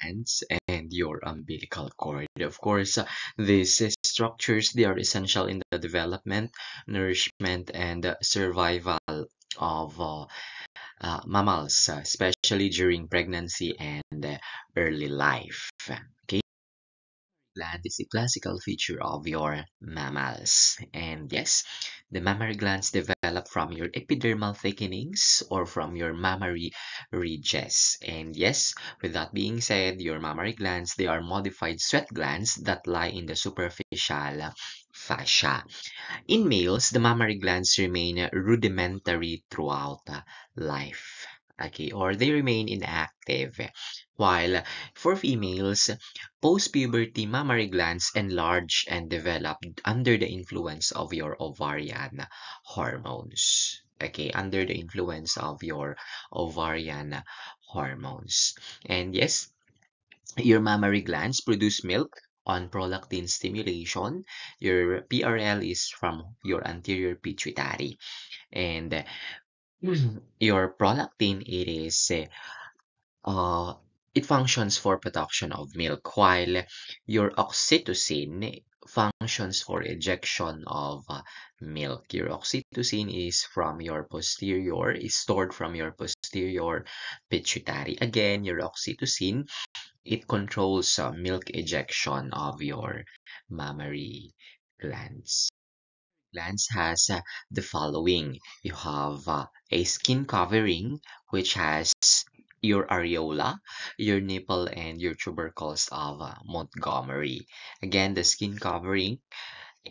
glands and your umbilical cord. Of course, these structures, they are essential in the development, nourishment, and survival of mammals, especially during pregnancy and early life. Okay, gland is a classical feature of your mammals. And yes, the mammary glands develop from your epidermal thickenings or from your mammary ridges. And yes, with that being said, your mammary glands, they are modified sweat glands that lie in the superficial fascia. In males, the mammary glands remain rudimentary throughout life. Okay, or they remain inactive. While for females, post-puberty mammary glands enlarge and develop under the influence of your ovarian hormones. Okay, under the influence of your ovarian hormones. And yes, your mammary glands produce milk on prolactin stimulation. Your PRL is from your anterior pituitary. And your prolactin, uh, it functions for production of milk, while your oxytocin functions for ejection of milk. Your oxytocin is stored from your posterior pituitary. Again, your oxytocin, it controls milk ejection of your mammary glands. Glands has the following. You have a skin covering, which has your areola, your nipple, and your tubercles of Montgomery. Again, the skin covering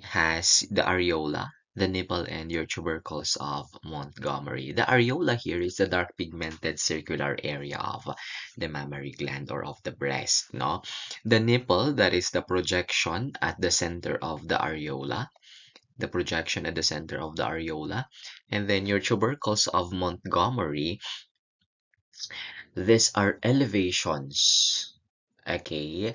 has the areola, the nipple, and your tubercles of Montgomery. The areola here is the dark pigmented circular area of the mammary gland or of the breast, no? The nipple, that is the projection at the center of the areola, the projection at the center of the areola. And then your tubercles of Montgomery, these are elevations. Okay,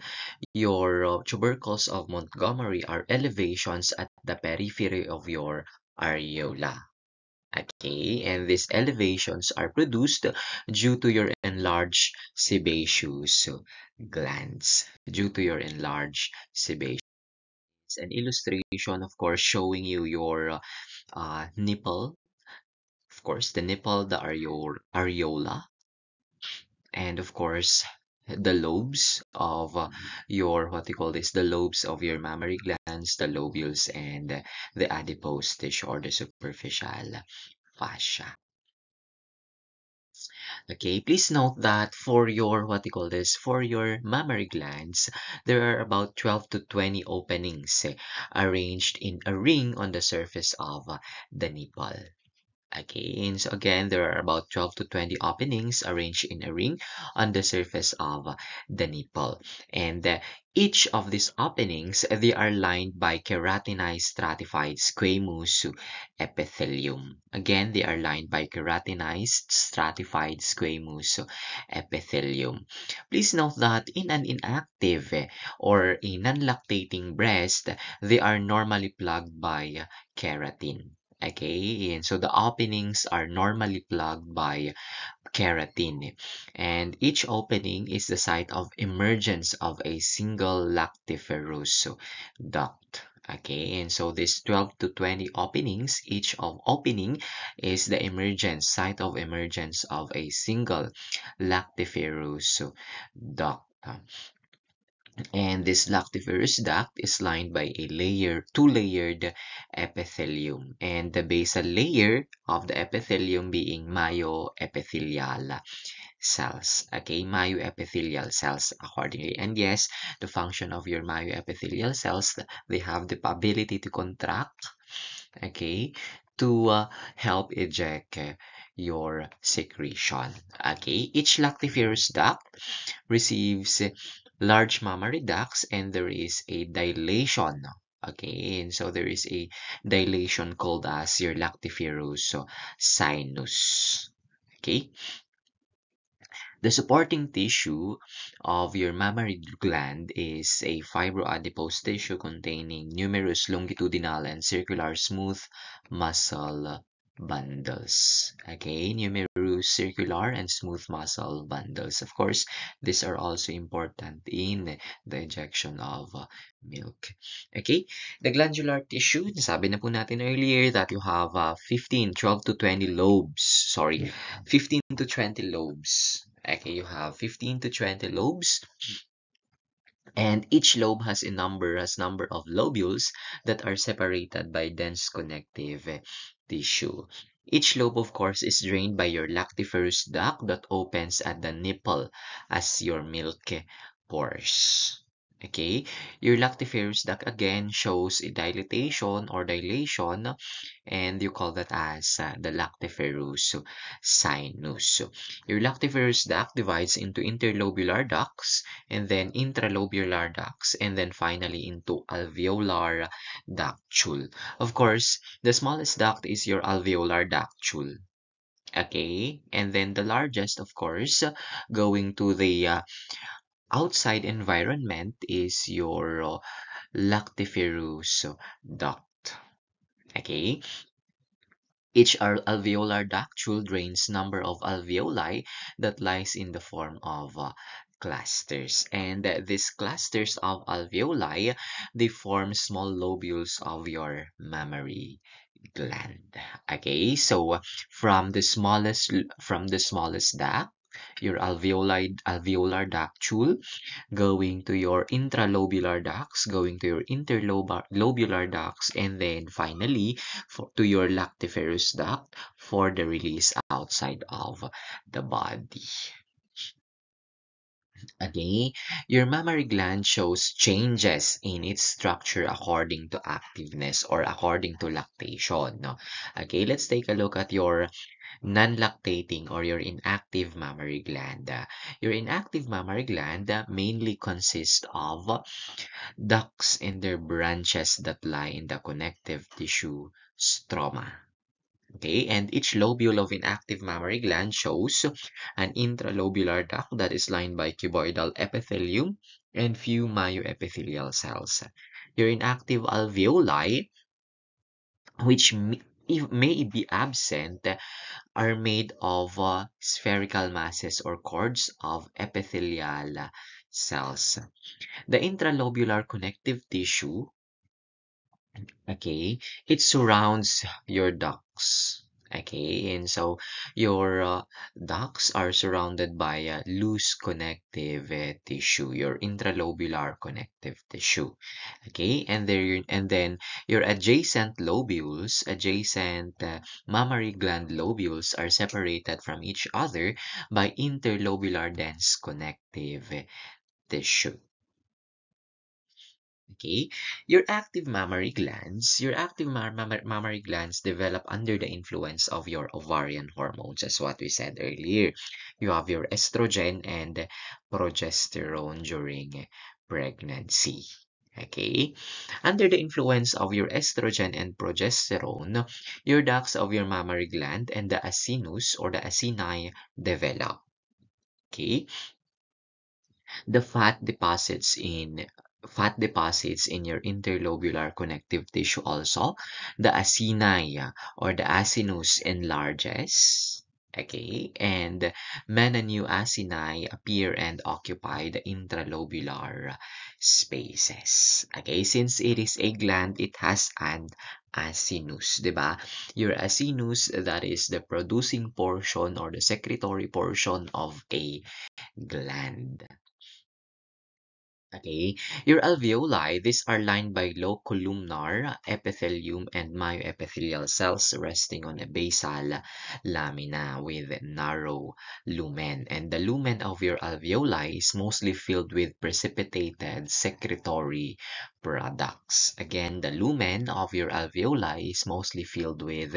your tubercles of Montgomery are elevations at the periphery of your areola. Okay, and these elevations are produced due to your enlarged sebaceous glands. Due to your enlarged sebaceous. An illustration, of course, showing you your nipple. Of course, the nipple, the areola, and of course, the lobes of your, what you call this, the lobes of your mammary glands, the lobules, and the adipose tissue or the superficial fascia. Okay, please note that for your, what you call this, for your mammary glands, there are about 12 to 20 openings arranged in a ring on the surface of the nipple. Okay, and so again, there are about 12 to 20 openings arranged in a ring on the surface of the nipple. And each of these openings, they are lined by keratinized stratified squamous epithelium. Again, they are lined by keratinized stratified squamous epithelium. Please note that in an inactive or a non-lactating breast, they are normally plugged by keratin. Okay, and so the openings are normally plugged by keratin, and each opening is the site of emergence of a single lactiferous duct. Okay, and so this 12 to 20 openings, each of opening is the emergence, site of emergence of a single lactiferous duct. And this lactiferous duct is lined by two-layered epithelium, and the basal layer of the epithelium being myoepithelial cells. Okay, myoepithelial cells accordingly. And yes, the function of your myoepithelial cells, they have the ability to contract, okay, to help eject your secretion. Okay, each lactiferous duct receives large mammary ducts, and there is a dilation. Okay, and so there is a dilation called as your lactiferous sinus. Okay, the supporting tissue of your mammary gland is a fibroadipose tissue containing numerous longitudinal and circular smooth muscle bundles. Okay, numerous produce circular and smooth muscle bundles. Of course, these are also important in the ejection of milk. Okay, the glandular tissue, sabi na po natin earlier that you have 15, 12 to 20 lobes. Sorry, 15 to 20 lobes. Okay, you have 15 to 20 lobes, and each lobe has number of lobules that are separated by dense connective tissue. Each lobe, of course, is drained by your lactiferous duct that opens at the nipple as your milk pours. Okay, your lactiferous duct again shows a dilatation or dilation, and you call that as the lactiferous sinus. Your lactiferous duct divides into interlobular ducts, and then intralobular ducts, and then finally into alveolar ductule. Of course, the smallest duct is your alveolar ductule. Okay, and then the largest, of course, going to the outside environment is your lactiferous duct. Okay, each alveolar ductule drains number of alveoli that lies in the form of clusters. And these clusters of alveoli, they form small lobules of your mammary gland. Okay, so from the smallest duct, your alveolar ductule, going to your intralobular ducts, going to your interlobular ducts, and then finally to your lactiferous duct for the release outside of the body. Okay, your mammary gland shows changes in its structure according to activeness or according to lactation. No? Okay, let's take a look at your non-lactating or your inactive mammary gland. Your inactive mammary gland mainly consists of ducts and their branches that lie in the connective tissue stroma. Okay, and each lobule of inactive mammary gland shows an intralobular duct that is lined by cuboidal epithelium and few myoepithelial cells. Your inactive alveoli, which may be absent, are made of spherical masses or cords of epithelial cells. The intralobular connective tissue, okay, it surrounds your ducts. Okay, and so your ducts are surrounded by loose connective tissue, your intralobular connective tissue. Okay, and then your adjacent mammary gland lobules are separated from each other by interlobular dense connective tissue. Okay, your active mammary glands develop under the influence of your ovarian hormones, as what we said earlier. You have your estrogen and progesterone during pregnancy. Okay, under the influence of your estrogen and progesterone, your ducts of your mammary gland and the acinus or the acini develop. Okay, the fat deposits in your interlobular connective tissue also. The acini or the acinus enlarges. Okay, and many new acini appear and occupy the intralobular spaces. Okay, since it is a gland, it has an acinus, diba? Your acinus, that is the producing portion or the secretory portion of a gland. Okay, your alveoli, these are lined by low columnar epithelium and myoepithelial cells resting on a basal lamina with narrow lumen. And the lumen of your alveoli is mostly filled with precipitated secretory products. Again, the lumen of your alveoli is mostly filled with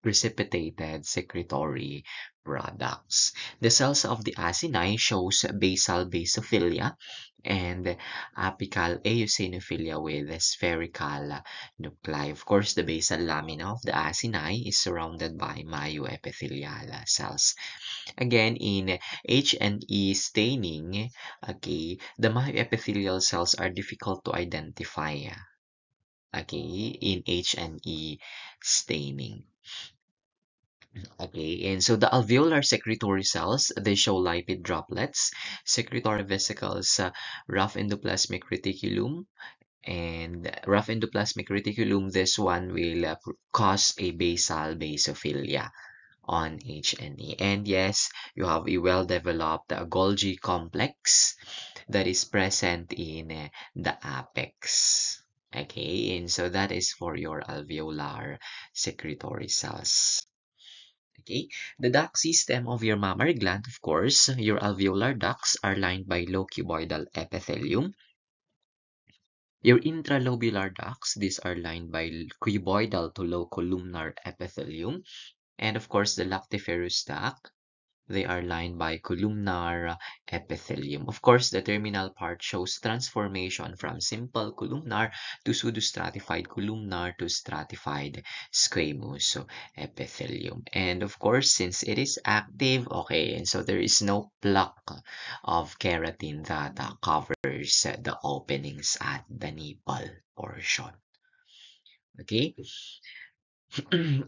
precipitated secretory products. The cells of the acini shows basal basophilia and apical eosinophilia with spherical nuclei. Of course, the basal lamina of the acini is surrounded by myoepithelial cells. Again, in H&E staining, okay, the myoepithelial cells are difficult to identify, okay, in H&E staining. Okay, and so the alveolar secretory cells, they show lipid droplets, secretory vesicles, rough endoplasmic reticulum, and rough endoplasmic reticulum, this one will cause a basal basophilia on HNE. And yes, you have a well-developed Golgi complex that is present in the apex. Okay, and so that is for your alveolar secretory cells. Okay, the duct system of your mammary gland, of course, your alveolar ducts are lined by locuboidal epithelium. Your intralobular ducts, these are lined by cuboidal to low columnar epithelium. And of course, the lactiferous duct, they are lined by columnar epithelium. Of course, the terminal part shows transformation from simple columnar to pseudostratified columnar to stratified squamous epithelium. And of course, since it is active, okay, and so there is no plaque of keratin that covers the openings at the nipple portion. Okay,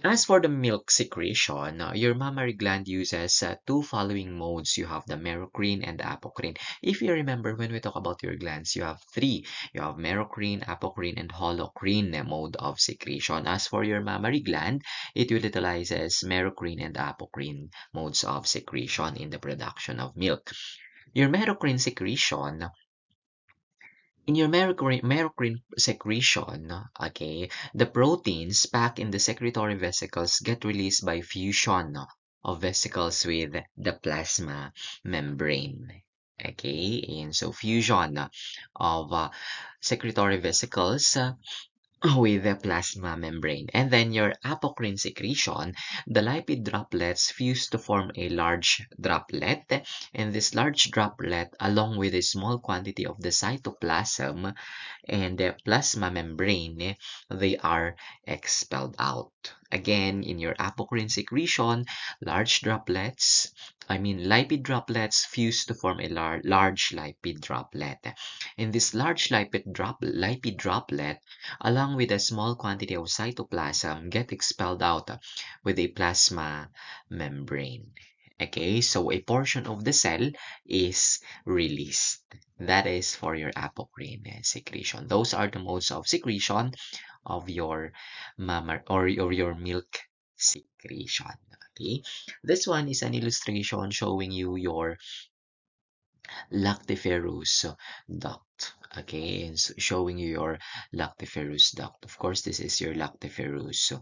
as for the milk secretion, your mammary gland uses two following modes. You have the merocrine and apocrine. If you remember, when we talk about your glands, you have three. You have merocrine, apocrine, and holocrine mode of secretion. As for your mammary gland, it utilizes merocrine and apocrine modes of secretion in the production of milk. Your merocrine secretion in your merocrine secretion, okay, the proteins packed in the secretory vesicles get released by fusion of vesicles with the plasma membrane. Okay, and so fusion of secretory vesicles with the plasma membrane. And then your apocrine secretion, the lipid droplets fuse to form a large droplet. And this large droplet, along with a small quantity of the cytoplasm, and the plasma membrane, they are expelled out. Again, in your apocrine secretion, large droplets, lipid droplets fuse to form a large lipid droplet. And this large lipid droplet, along with a small quantity of cytoplasm, get expelled out with a plasma membrane. Okay, so a portion of the cell is released. That is for your apocrine secretion. Those are the modes of secretion of your mama or your milk secretion. Okay, this one is an illustration showing you your lactiferous duct. Okay, and showing you your lactiferous duct. Of course, this is your lactiferous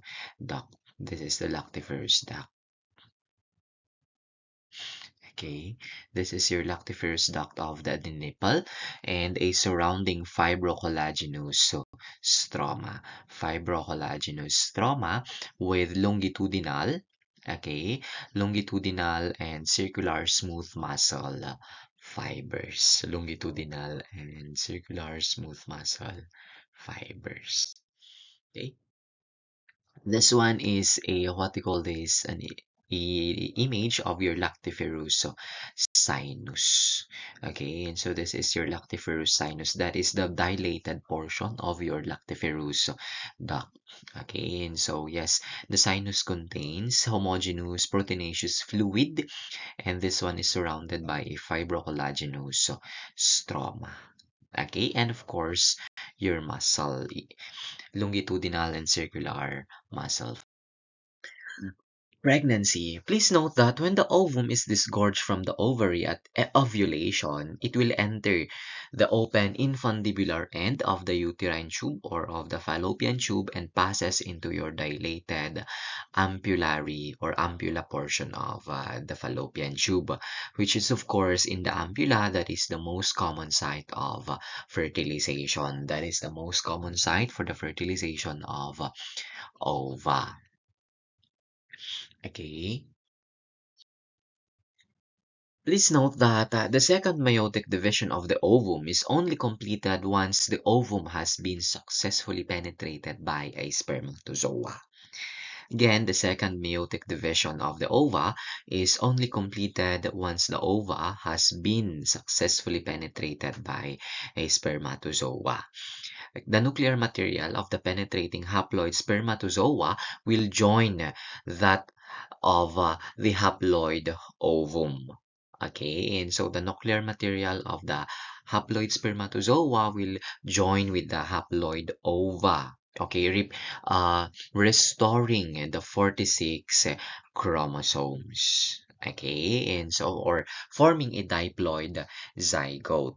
duct. This is the lactiferous duct. Okay, this is your lactiferous duct of the nipple and a surrounding fibrocollagenous stroma. Fibrocollagenous stroma with longitudinal, okay, longitudinal and circular smooth muscle fibers. Longitudinal and circular smooth muscle fibers. Okay, this one is a what we call this image of your lactiferous sinus. Okay, and so this is your lactiferous sinus. That is the dilated portion of your lactiferous duct. Okay, and so yes, the sinus contains homogeneous proteinaceous fluid, and this one is surrounded by a fibrocollagenous stroma. Okay, and of course, your muscle, longitudinal and circular muscle. Pregnancy. Please note that when the ovum is disgorged from the ovary at ovulation, it will enter the open infundibular end of the uterine tube or of the fallopian tube and passes into your dilated ampullary or ampulla portion of the fallopian tube, which is of course in the ampulla. That is the most common site of fertilization. That is the most common site for the fertilization of ova. Okay. Please note that the second meiotic division of the ovum is only completed once the ovum has been successfully penetrated by a spermatozoa. Again, the second meiotic division of the ova is only completed once the ova has been successfully penetrated by a spermatozoa. The nuclear material of the penetrating haploid spermatozoa will join that of the haploid ovum. Okay, and so the nuclear material of the haploid spermatozoa will join with the haploid ova. Okay, restoring the 46 chromosomes. Okay, and so, or forming a diploid zygote.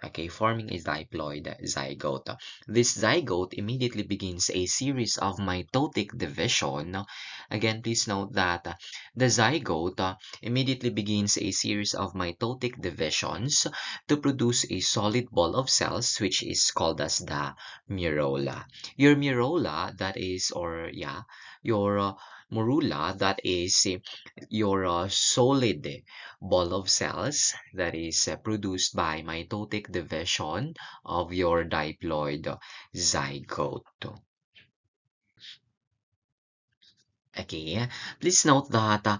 Okay, forming a diploid zygote. This zygote immediately begins a series of mitotic division. Again, please note that the zygote immediately begins a series of mitotic divisions to produce a solid ball of cells, which is called as the murola. Your murola, that is, or yeah, your morula, that is your solid ball of cells that is produced by mitotic division of your diploid zygote. Okay, please note that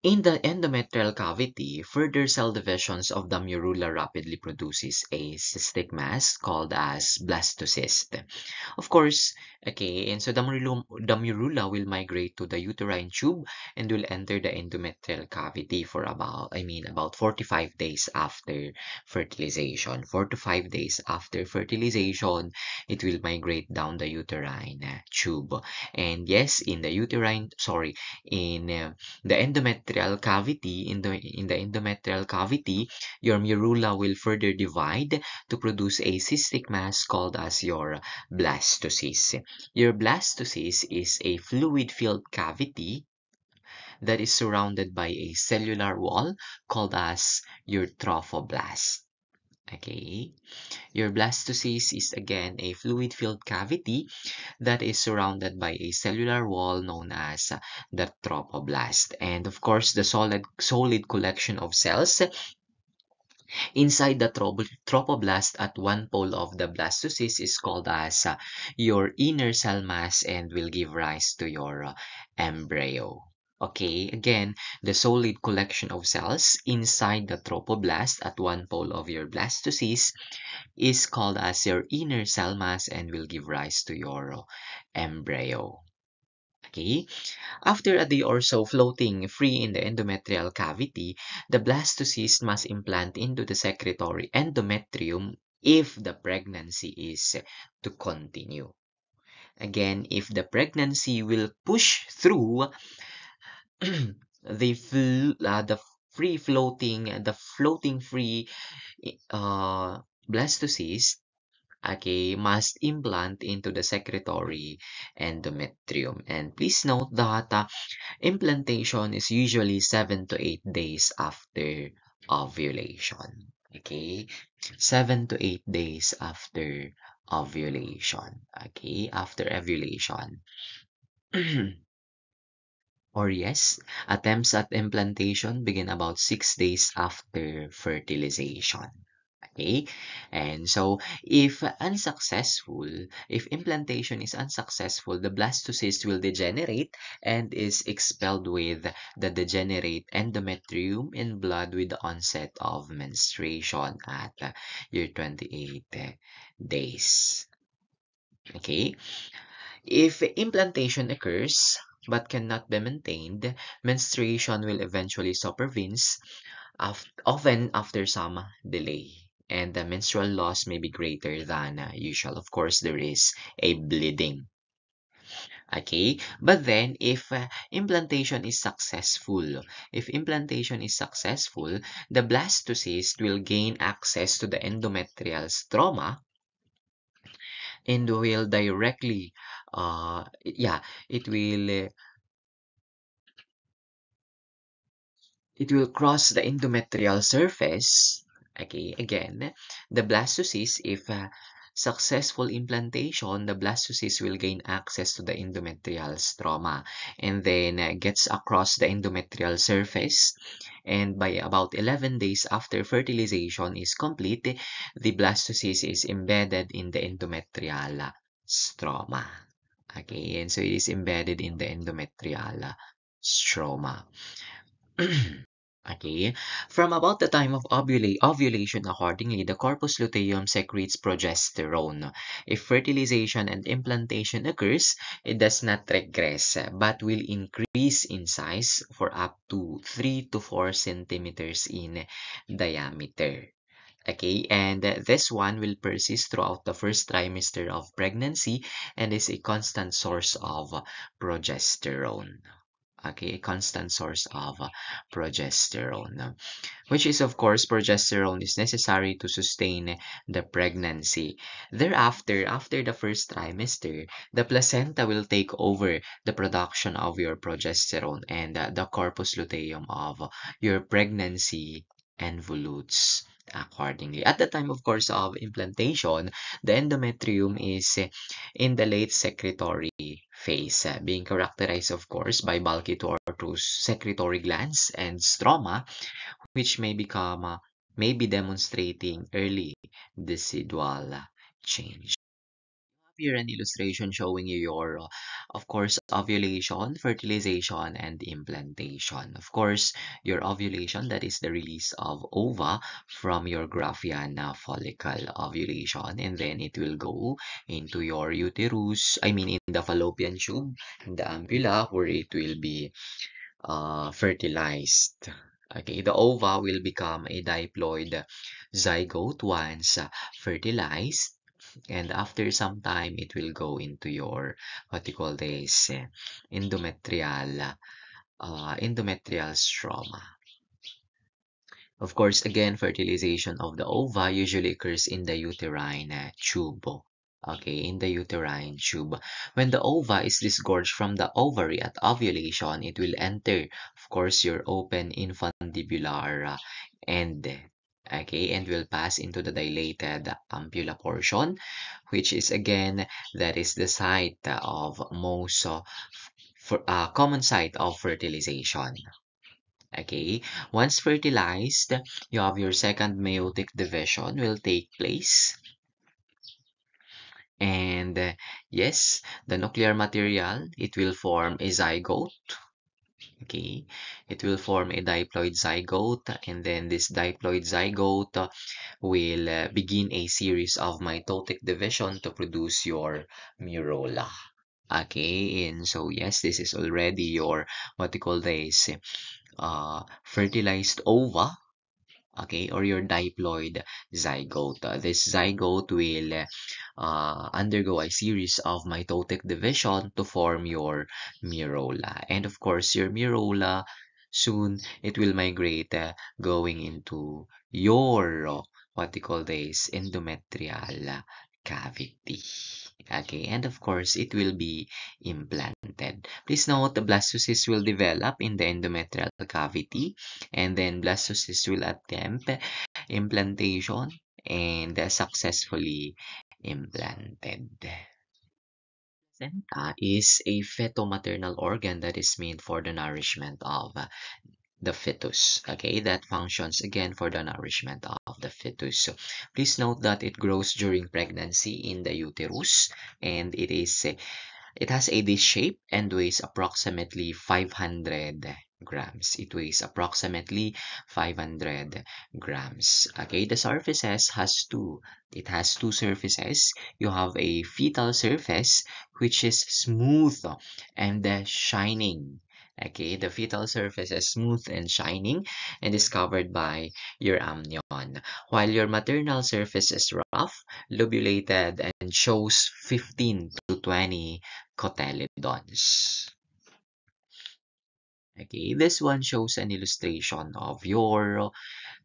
in the endometrial cavity, further cell divisions of the morula rapidly produces a cystic mass called as blastocyst. Of course, okay, and so the morula will migrate to the uterine tube and will enter the endometrial cavity for about 45 days after fertilization. 4 to 5 days after fertilization, it will migrate down the uterine tube. And yes, in the endometrial cavity, in the endometrial cavity, your morula will further divide to produce a cystic mass called as your blastocyst. Your blastocyst is a fluid-filled cavity that is surrounded by a cellular wall called as your trophoblast. Okay, your blastocyst is again a fluid-filled cavity that is surrounded by a cellular wall known as the trophoblast. And of course, the solid collection of cells inside the trophoblast at one pole of the blastocyst is called as your inner cell mass and will give rise to your embryo. Okay, again, the solid collection of cells inside the trophoblast at one pole of your blastocyst is called as your inner cell mass and will give rise to your embryo. Okay, after a day or so floating free in the endometrial cavity, the blastocyst must implant into the secretory endometrium if the pregnancy is to continue. Again, if the pregnancy will push through the floating free blastocyst, okay, must implant into the secretory endometrium. And please note that implantation is usually 7 to 8 days after ovulation. Okay, 7 to 8 days after ovulation. Okay, after ovulation. Or yes, attempts at implantation begin about 6 days after fertilization. Okay, and so if implantation is unsuccessful, the blastocyst will degenerate and is expelled with the degenerate endometrium in blood with the onset of menstruation at year 28 days. Okay, if implantation occurs but cannot be maintained, menstruation will eventually supervene, often after some delay. And the menstrual loss may be greater than usual. Of course, there is a bleeding. Okay, but then if implantation is successful, the blastocyst will gain access to the endometrial stroma and will directly, yeah, it will it will cross the endometrial surface. Okay, again, the blastocyst, if successful implantation, the blastocyst will gain access to the endometrial stroma and then gets across the endometrial surface. And by about 11 days after fertilization is complete, the blastocyst is embedded in the endometrial stroma. Okay, and so it is embedded in the endometrial stroma. Okay. From about the time of ovulation, accordingly, the corpus luteum secretes progesterone. If fertilization and implantation occurs, it does not regress, but will increase in size for up to 3 to 4 centimeters in diameter. Okay, and this one will persist throughout the first trimester of pregnancy and is a constant source of progesterone. Okay, a constant source of progesterone, which is, of course, progesterone is necessary to sustain the pregnancy. Thereafter, after the first trimester, the placenta will take over the production of your progesterone and the corpus luteum of your pregnancy involutes accordingly. At the time, of course, of implantation, the endometrium is in the late secretory phase, being characterized, of course, by bulky tortuous secretory glands and stroma, which may be demonstrating early decidual change. Here an illustration showing you your, of course, ovulation, fertilization, and implantation. Of course, your ovulation, that is the release of ova from your Graafiana follicle ovulation, and then it will go into your uterus, I mean in the fallopian tube, in the ampulla, where it will be fertilized. Okay, the ova will become a diploid zygote once fertilized, and after some time it will go into your what you call this endometrial stroma. Of course, again, fertilization of the ova usually occurs in the uterine tube. Okay, in the uterine tube. When the ova is disgorged from the ovary at ovulation, it will enter, of course, your open infundibular end. Okay, and will pass into the dilated ampulla portion, which is again, that is the site of most common site of fertilization. Okay, once fertilized, you have your second meiotic division will take place. And yes, the nuclear material, it will form a zygote. Okay, it will form a diploid zygote, and then this diploid zygote will begin a series of mitotic division to produce your murola. Okay, and so yes, this is already your what you call this fertilized ova, okay, or your diploid zygote. This zygote will undergo a series of mitotic division to form your murola. And of course, your murola, soon it will migrate going into your, what they call this, endometrial cavity. Okay, and of course, it will be implanted. Please note the blastocyst will develop in the endometrial cavity, and then blastocyst will attempt implantation and successfully implanted. Placenta is a feto-maternal organ that is made for the nourishment of the fetus. Okay, that functions again for the nourishment of the fetus. So please note that it grows during pregnancy in the uterus, and it has a dish shape and weighs approximately 500 grams. It weighs approximately 500 grams. Okay, the surfaces has two. It has two surfaces. You have a fetal surface, which is smooth and shining. Okay, the fetal surface is smooth and shining and is covered by your amnion, while your maternal surface is rough, lobulated, and shows 15 to 20 cotyledons. Okay, this one shows an illustration of your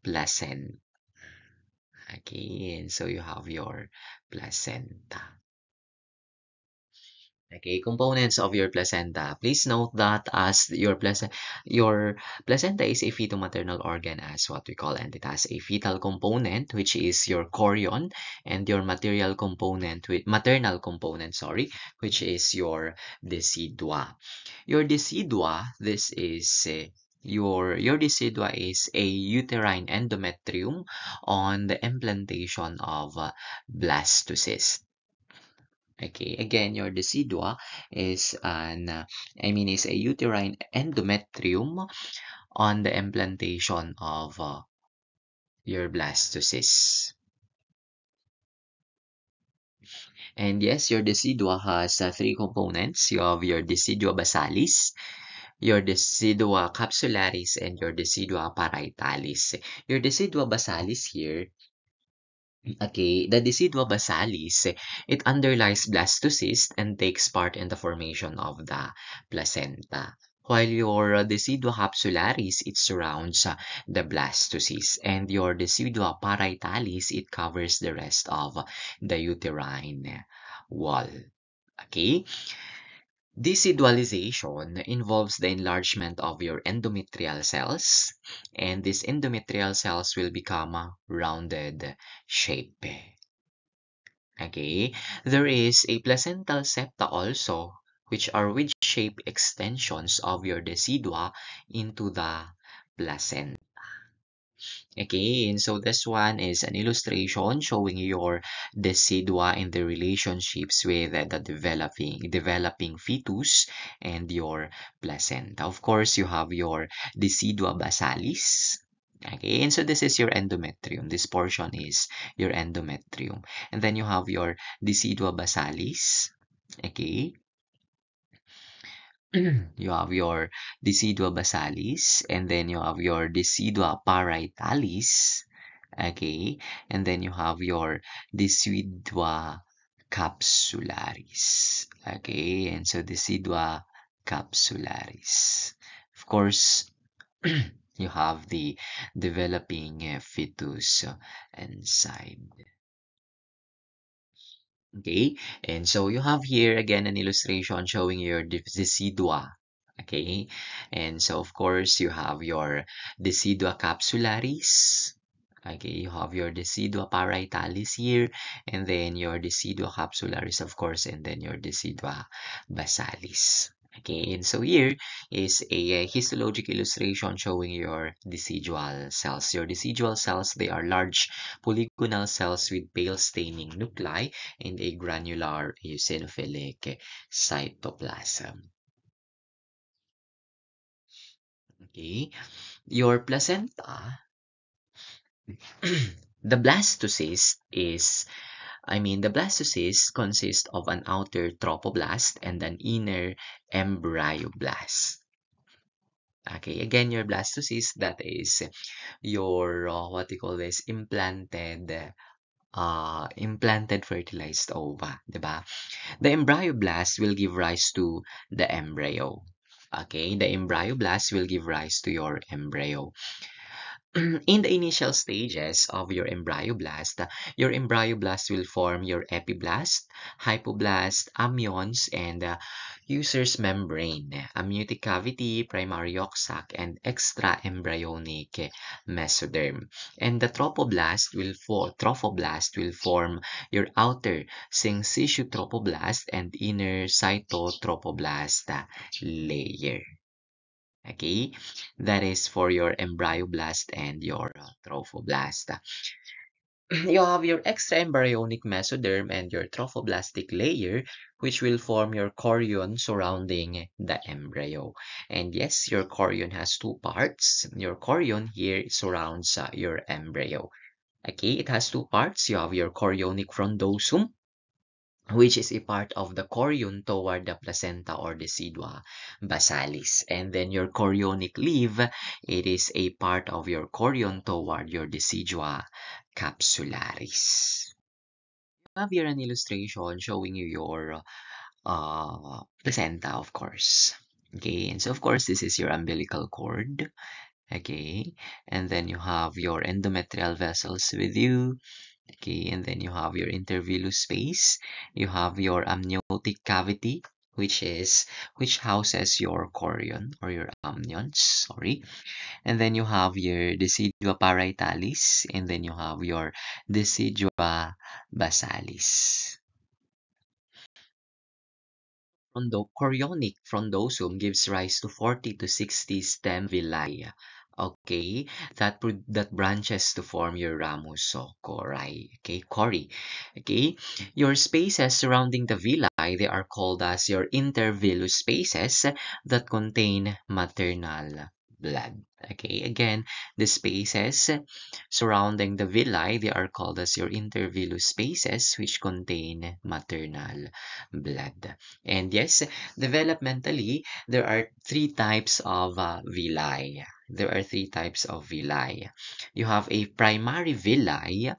placenta. Okay, and so you have your placenta. Okay, components of your placenta. Please note that as your placenta is a fetal-maternal organ as what we call, and it has a fetal component, which is your chorion, and your material component, with maternal component, sorry, which is your decidua. Your decidua, this is your decidua is a uterine endometrium on the implantation of blastocyst. Okay, again, your decidua is is a uterine endometrium on the implantation of your blastocyst. And yes, your decidua has three components. You have your decidua basalis, your decidua capsularis, and your decidua parietalis. Your decidua basalis here, okay, the decidua basalis, it underlies blastocyst and takes part in the formation of the placenta. While your decidua capsularis, it surrounds the blastocyst, and your decidua parietalis, it covers the rest of the uterine wall. Okay? Decidualization involves the enlargement of your endometrial cells, and these endometrial cells will become a rounded shape. Okay, there is a placental septa also, which are wedge-shaped extensions of your decidua into the placenta. Okay, and so this one is an illustration showing your decidua in the relationships with the developing fetus and your placenta. Of course, you have your decidua basalis. Okay, and so this is your endometrium. This portion is your endometrium. And then you have your decidua basalis. Okay, you have your decidua basalis, and then you have your decidua parietalis. Okay, and then you have your decidua capsularis. Okay, and so decidua capsularis. Of course, you have the developing fetus inside. Okay, and so you have here again an illustration showing your decidua. Okay, and so of course you have your decidua capsularis. Okay, you have your decidua parietalis here, and then your decidua capsularis, of course, and then your decidua basalis. Okay, and so here is a histologic illustration showing your decidual cells. Your decidual cells, they are large polygonal cells with pale staining nuclei and a granular eosinophilic cytoplasm. Okay, your placenta, the blastocyst is, the blastocyst consists of an outer trophoblast and an inner embryoblast. Okay, again, your blastocyst, that is your, what you call this, implanted fertilized ova, diba? The embryoblast will give rise to the embryo. Okay, the embryoblast will give rise to your embryo. In the initial stages of your embryoblast will form your epiblast, hypoblast, amnions, and user's membrane, amniotic cavity, primary yolk sac, and extraembryonic mesoderm. And the trophoblast will form your outer syncytial trophoblast and inner cytotrophoblast layer. Okay, that is for your embryoblast and your trophoblast. You have your extraembryonic mesoderm and your trophoblastic layer, which will form your chorion surrounding the embryo. And yes, your chorion has two parts. Your chorion here surrounds your embryo. Okay, it has two parts. You have your chorionic frondosum, which is a part of the chorion toward the placenta or decidua basalis. And then your chorionic leaf, it is a part of your chorion toward your decidua capsularis. I have here an illustration showing you your placenta, of course. Okay, and so of course this is your umbilical cord. Okay, and then you have your endometrial vessels with you. Okay, and then you have your intervillous space. You have your amniotic cavity, which houses your chorion or your amnions, sorry. And then you have your decidua parietalis, and then you have your decidua basalis. Chorionic frondosome gives rise to 40 to 60 stem villi. Okay, that branches to form your ramus cori. Okay, cori. Okay, your spaces surrounding the villi, they are called as your intervillous spaces that contain maternal blood. Okay, again, the spaces surrounding the villi, they are called as your intervillous spaces, which contain maternal blood. And yes, developmentally, there are three types of villi. There are three types of villi. You have a primary villi,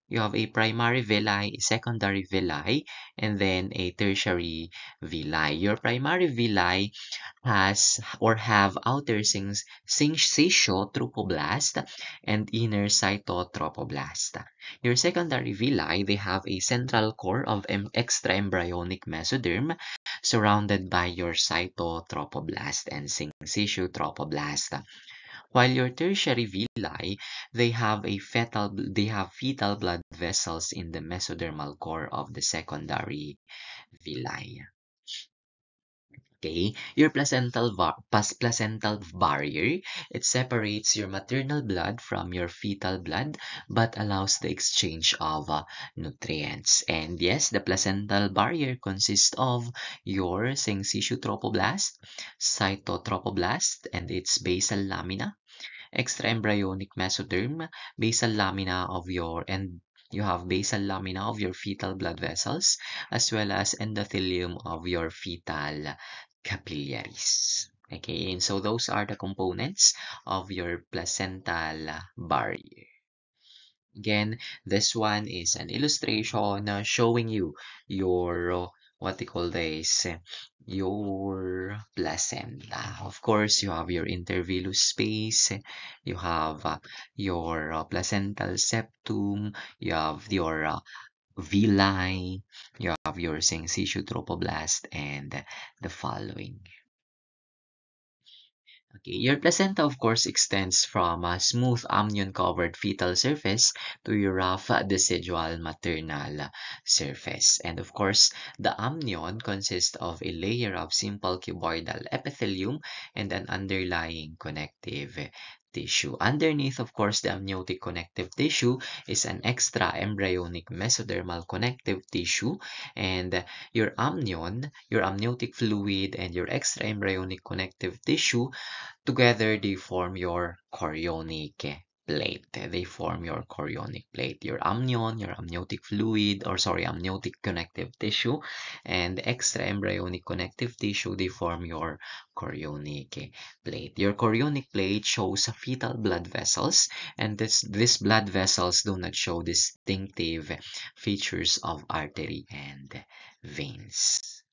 you have a primary villi, secondary villi, and then a tertiary villi. Your primary villi has or have outer syncytial trophoblast and inner cytotrophoblast. Your secondary villi, they have a central core of extraembryonic mesoderm surrounded by your cytotrophoblast and syncytial trophoblast. While your tertiary villi, they have fetal blood vessels in the mesodermal core of the secondary villi. Okay, your placental barrier, it separates your maternal blood from your fetal blood, but allows the exchange of nutrients. And yes, the placental barrier consists of your syncytial trophoblast, cytotrophoblast, and its basal lamina, extraembryonic mesoderm, basal lamina of your and you have basal lamina of your fetal blood vessels, as well as endothelium of your fetal capillaries. Okay, and so those are the components of your placental barrier. Again, this one is an illustration showing you your what they call this, your placenta. Of course, you have your intervillous space, you have your placental septum, you have your villi, you have your syncytial trophoblast, and the following. Okay, your placenta, of course, extends from a smooth amnion-covered fetal surface to your rough decidual maternal surface. And of course, the amnion consists of a layer of simple cuboidal epithelium and an underlying connective tissue. Underneath, of course, the amniotic connective tissue is an extra embryonic mesodermal connective tissue, and your amnion, your amniotic fluid, and your extra embryonic connective tissue together, they form your chorionic plate. They form your chorionic plate. Your amnion, your amniotic fluid, or sorry, amniotic connective tissue, and extra embryonic connective tissue, they form your chorionic plate. Your chorionic plate shows fetal blood vessels, and these blood vessels do not show distinctive features of artery and veins.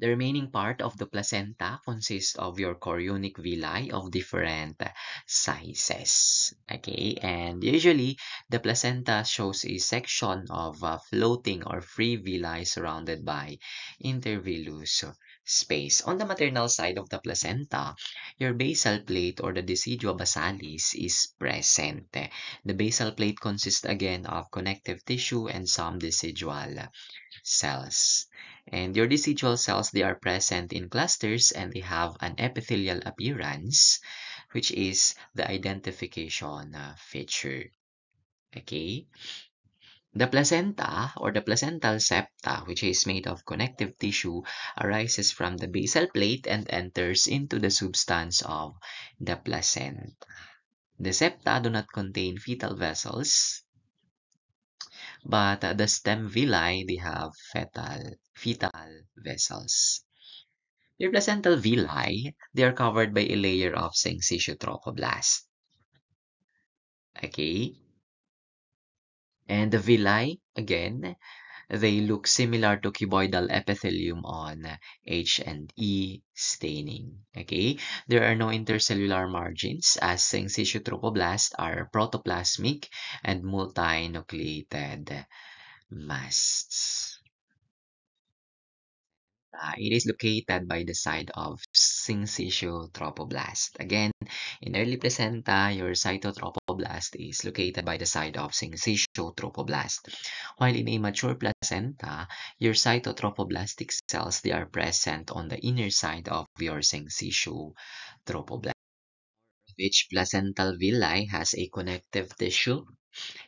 The remaining part of the placenta consists of your chorionic villi of different sizes. Okay, and usually the placenta shows a section of floating or free villi surrounded by intervillous space. On the maternal side of the placenta, your basal plate or the decidua basalis is present. The basal plate consists again of connective tissue and some decidual cells. And your decidual cells, they are present in clusters and they have an epithelial appearance, which is the identification feature. Okay. The placenta or the placental septa, which is made of connective tissue, arises from the basal plate and enters into the substance of the placenta. The septa do not contain fetal vessels, but the stem villi, they have fetal vessels. Your placental villi, they are covered by a layer of syncytial trophoblast. Okay? And the villi, again, they look similar to cuboidal epithelium on H&E staining. Okay? There are no intercellular margins as syncytial trophoblasts are protoplasmic and multinucleated masts. It is located by the side of syncytial trophoblast. Again, in early placenta, your cytotrophoblast is located by the side of syncytial trophoblast. While in a mature placenta, your cytotrophoblastic cells, they are present on the inner side of your syncytial trophoblast. Which placental villi has a connective tissue,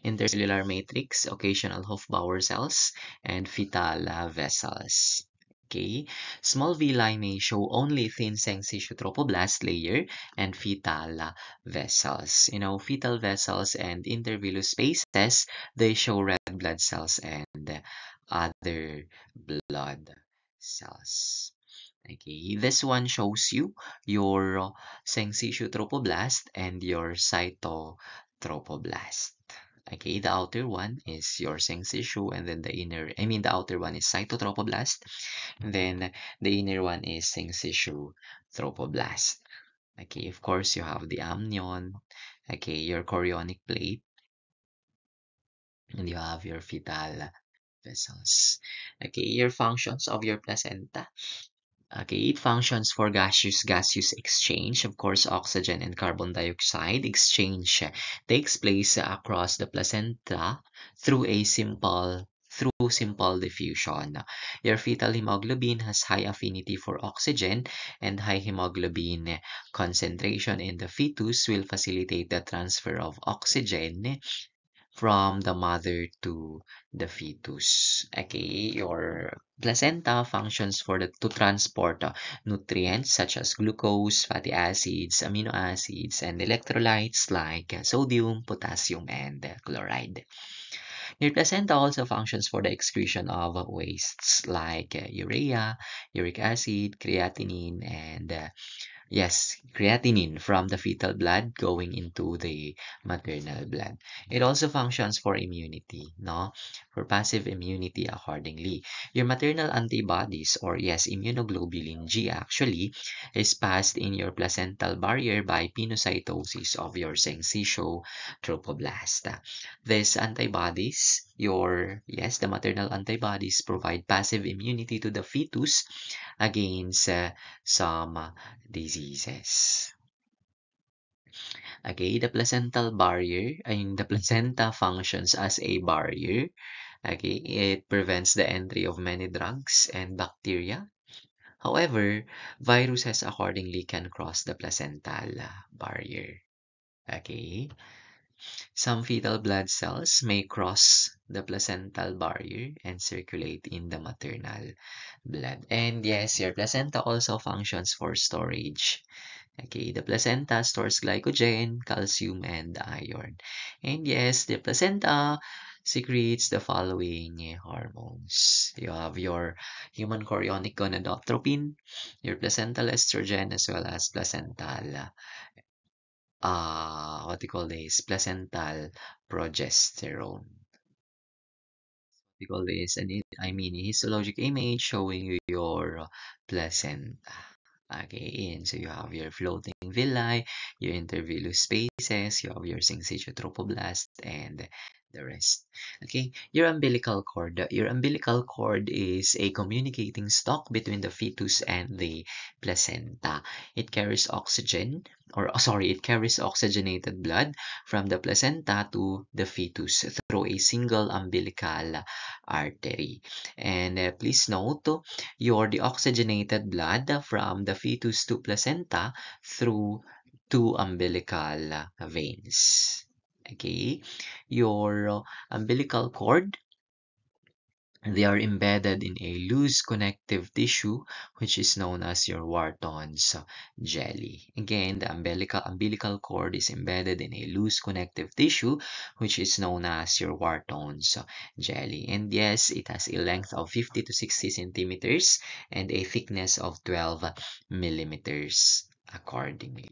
intercellular matrix, occasional Hofbauer cells, and fetal vessels. Okay, small villi may show only thin syncytial trophoblast layer and fetal vessels. Fetal vessels and intervillous spaces, they show red blood cells and other blood cells. Okay, this one shows you your syncytial trophoblast and your cytotrophoblast. Okay, the outer one is your syncytial, and then the outer one is cytotrophoblast, and then the inner one is syncytial trophoblast. Okay, of course, you have the amnion, okay, your chorionic plate, and you have your fetal vessels. Okay, your functions of your placenta. Okay, it functions for gaseous exchange. Of course, oxygen and carbon dioxide exchange takes place across the placenta through simple diffusion. Your fetal hemoglobin has high affinity for oxygen, and high hemoglobin concentration in the fetus will facilitate the transfer of oxygen from the mother to the fetus. Okay, your placenta functions to transport nutrients such as glucose, fatty acids, amino acids, and electrolytes like sodium, potassium, and chloride. Your placenta also functions for the excretion of wastes like urea, uric acid, creatinine, and yes, creatinine from the fetal blood going into the maternal blood. It also functions for immunity, no? For passive immunity accordingly. Your maternal antibodies, or yes, immunoglobulin G actually, is passed in your placental barrier by pinocytosis of your syncytial trophoblast. These antibodies, the maternal antibodies provide passive immunity to the fetus against some diseases. Okay, the placenta functions as a barrier. Okay, it prevents the entry of many drugs and bacteria. However, viruses accordingly can cross the placental barrier. Okay, some fetal blood cells may cross the placental barrier and circulate in the maternal blood. And yes, your placenta also functions for storage. Okay, the placenta stores glycogen, calcium, and iron. And yes, the placenta secretes the following hormones. You have your human chorionic gonadotropin, your placental estrogen, as well as placental, placental progesterone. We call this, a histologic image showing you your placenta. Okay, and so you have your floating villi, your intervillous spaces, you have your syncytial trophoblast, and the rest. Okay, your umbilical cord. Your umbilical cord is a communicating stalk between the fetus and the placenta. It carries oxygenated blood from the placenta to the fetus through a single umbilical artery. And please note, your deoxygenated blood from the fetus to placenta through two umbilical veins. Okay, your umbilical cord, they are embedded in a loose connective tissue which is known as your Wharton's jelly. Again, the umbilical cord is embedded in a loose connective tissue which is known as your Wharton's jelly. And yes, it has a length of 50 to 60 centimeters and a thickness of 12 millimeters accordingly.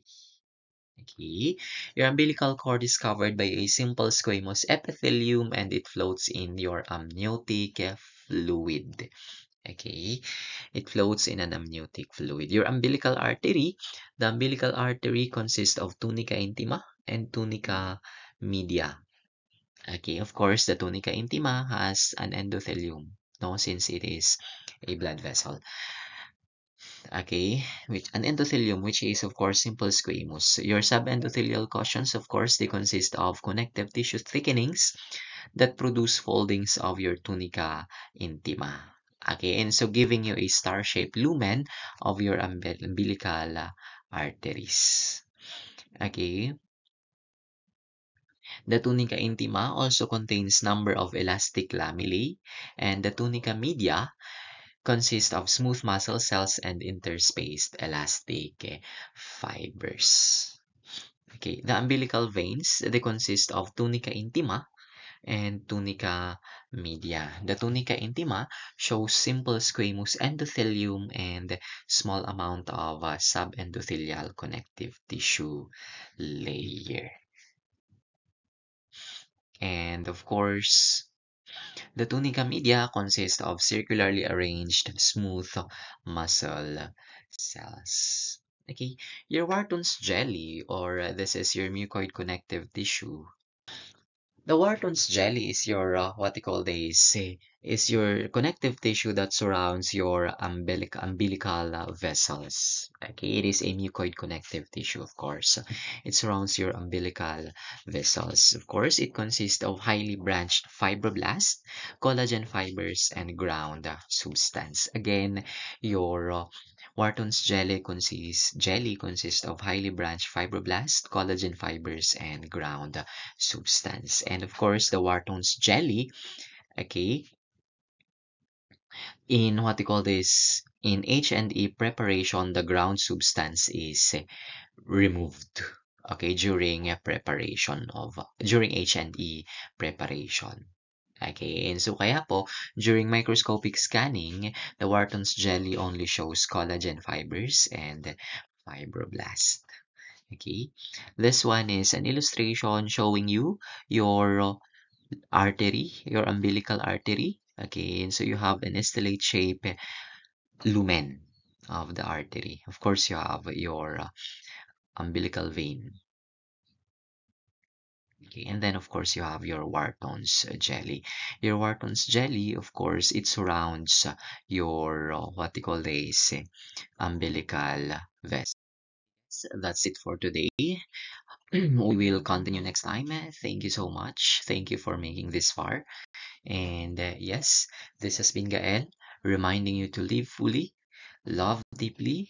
Okay, your umbilical cord is covered by a simple squamous epithelium and it floats in your amniotic fluid. Okay, it floats in an amniotic fluid. Your the umbilical artery consists of tunica intima and tunica media. Okay, of course, the tunica intima has an endothelium, no, since it is a blood vessel. Okay, which an endothelium, which is of course simple squamous. Your subendothelial cushions, of course, they consist of connective tissue thickenings that produce foldings of your tunica intima. Okay, and so giving you a star-shaped lumen of your umbilical arteries. Okay, the tunica intima also contains number of elastic lamellae, and the tunica media consists of smooth muscle cells and interspaced elastic fibers. Okay, the umbilical veins, they consist of tunica intima and tunica media. The tunica intima shows simple squamous endothelium and small amount of subendothelial connective tissue layer. And of course, the tunica media consists of circularly arranged smooth muscle cells. Okay, your Wharton's jelly, or this is your mucoid connective tissue. The Wharton's jelly is your what you call this is your connective tissue that surrounds your umbilical vessels. Okay, it is a mucoid connective tissue, of course. It surrounds your umbilical vessels. Of course, it consists of highly branched fibroblasts, collagen fibers, and ground substance. Again, your Wharton's jelly consists of highly branched fibroblasts, collagen fibers, and ground substance. And of course, the Wharton's jelly, okay, in what we call this, in H&E preparation, the ground substance is removed, okay, during H&E preparation. Okay, and so kaya po, during microscopic scanning, the Wharton's jelly only shows collagen fibers and fibroblasts. Okay, this one is an illustration showing you your artery, your umbilical artery. Okay, and so you have an stellate shape lumen of the artery. Of course, you have your umbilical vein. Okay, and then of course you have your Wharton's jelly. Your Wharton's jelly, of course, it surrounds your what you call this umbilical vessel. That's it for today. We will continue next time. Thank you so much. Thank you for making this far. And yes, this has been Gael, reminding you to live fully, love deeply,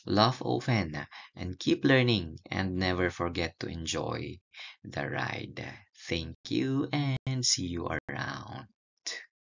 love often, and keep learning and never forget to enjoy the ride. Thank you and see you around.